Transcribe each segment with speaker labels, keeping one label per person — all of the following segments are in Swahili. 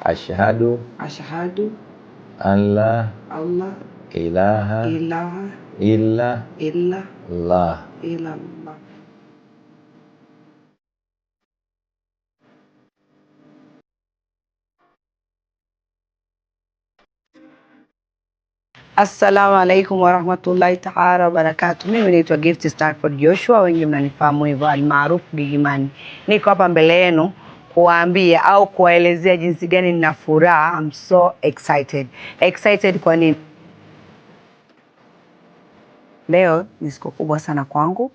Speaker 1: Ashhadu an la ilaha illa Allah.
Speaker 2: Assalamu alaikum warahmatullahi ta'ala wabarakatuh. Mimi naitwa Gift Stanford Joshua, wengi mnanifahamu hivyo, almaarufu Gigimani. Niko hapa mbele yenu kuwaambia au kuwaelezea jinsi gani nina furaha. I'm so excited. Excited kwa nini? Leo ni siku kubwa sana kwangu.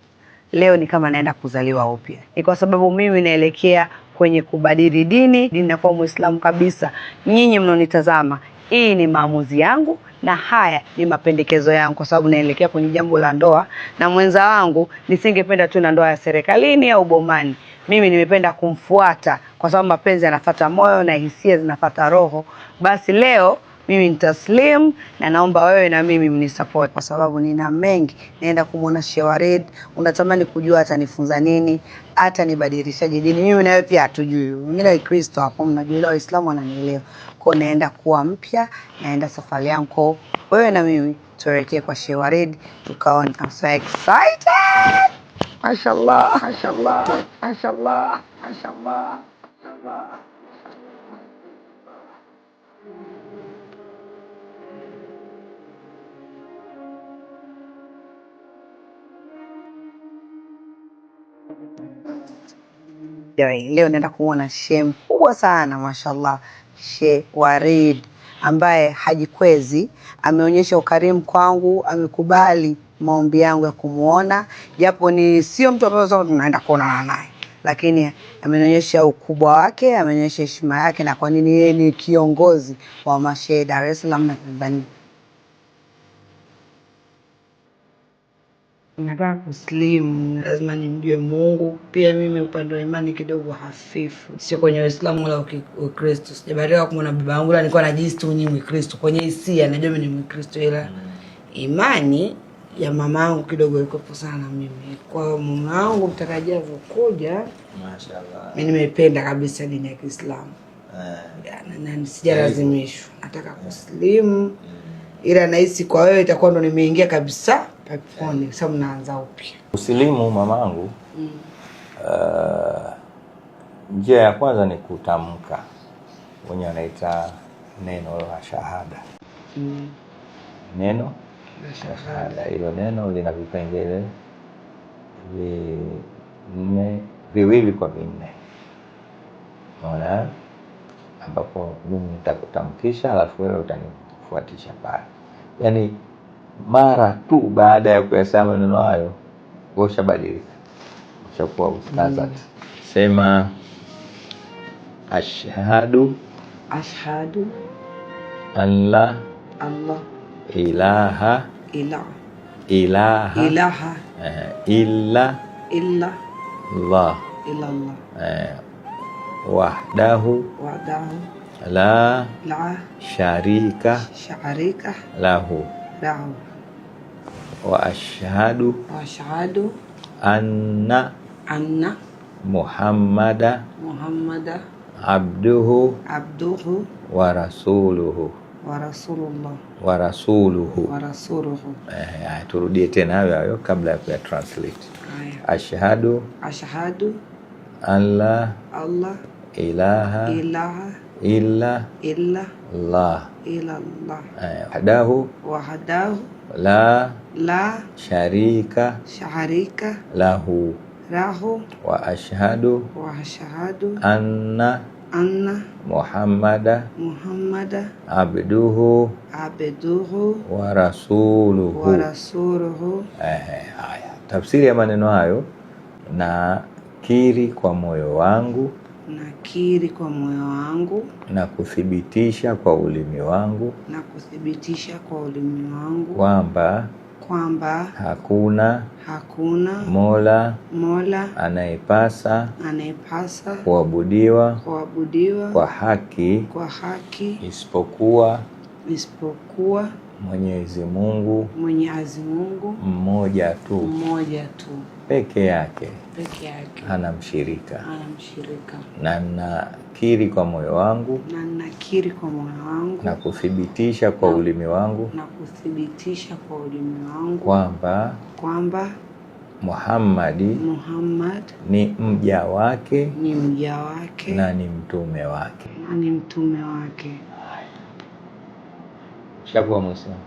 Speaker 2: Leo ni kama naenda kuzaliwa upya. Ni kwa sababu mimi naelekea kwenye kubadili dini na kuwa Muislamu kabisa. Nyinyi mnaonitazama, hii ni maamuzi yangu na haya ni mapendekezo yangu, kwa sababu naelekea kwenye jambo la ndoa na mwenza wangu. Nisingependa tu na ndoa ya serikalini au bomani. Mimi nimependa kumfuata kwa sababu mapenzi yanafuata moyo na hisia zinafuata roho. Basi leo mimi nitaslim na naomba wewe na mimi mnisupport, kwa sababu nina mengi. Naenda kumuona Sheikh Warid, unatamani kujua atanifunza nini, atanibadilishaje dini. Mimi na wewe pia hatujui. Wengine wa Kristo hapo mnajua, Waislamu wananielewa. Kwa naenda kuwa mpya, naenda safari yangu. Wewe na mimi tuelekee kwa Sheikh Warid tukaone. I'm so excited. Mashallah, mashallah, mashallah, mashallah, mashallah. Leo naenda kuona shehe mkubwa sana, mashallah, Sheikh Warid, ambaye hajikwezi, ameonyesha ukarimu kwangu, amekubali maombi yangu ya kumuona, japo ni sio mtu ambaye tunaenda kuonana naye, lakini ameonyesha ukubwa wake, ameonyesha heshima yake na kwa nini yeye ni kiongozi wa mashehe Dar es Salaam na Tanzania. Nataka kuslimu, lazima nimjue Mungu. Pia mimi upande wa imani kidogo hafifu. Sio kwenye Uislamu wala Ukristo. Sijabarikiwa kumwona baba yangu, nilikuwa najisikia tu ni Mkristo. Kwenye hisia najua mimi ni Mkristo, ila imani ya mama yangu kidogo iko sana mimi. Kwa mama yangu mtarajiwa kuja, mashaallah. Mimi nimependa kabisa dini ya Kiislamu. Na sijalazimishwa. Nataka kuslimu. Ila nahisi kwa wewe itakuwa ndo nimeingia kabisa peponi, sababu naanza upya.
Speaker 1: Usilimu mamangu, njia ya kwanza ni kutamka. Wenye wanaita neno la shahada. Neno la shahada. Hilo neno lina vipengele viwili kwa vinne. Unaona? Ambapo mimi nitakutamkisha alafu wewe utanifuatisha pale. Yaani mara tu baada ya kuyasema maneno hayo ushabadilika, ushakuwa ustadh. Sema ashhadu an la ilaha illa Allah wahdahu la sharika lahu wa ashhadu anna Muhammada abduhu wa rasuluhu. Turudie tena hayo kabla ya kuya translate. Ashhadu an la ilaha illa Allah wahdahu la sharika lahu wa ashhadu anna Muhammada abduhu wa rasuluhu. Haya, tafsiri ya maneno hayo: na kiri kwa moyo wangu na kuthibitisha kwa ulimi wangu kwamba hakuna mola anayepasa kuabudiwa kwa haki isipokuwa Mwenyezi Mungu mmoja tu. peke yake, hana mshirika, na nakiri kwa moyo wangu, na kuthibitisha kwa ulimi wangu, kwamba Muhammad ni mja wake, na ni mtume wake. Shakuwa Muislamu.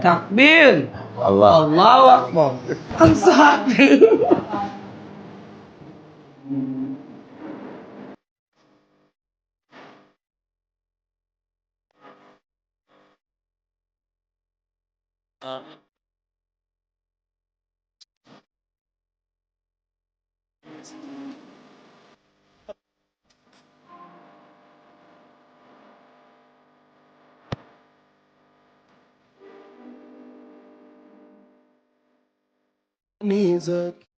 Speaker 2: Takbir.
Speaker 1: Allahu
Speaker 2: Akbar. I'm so happy.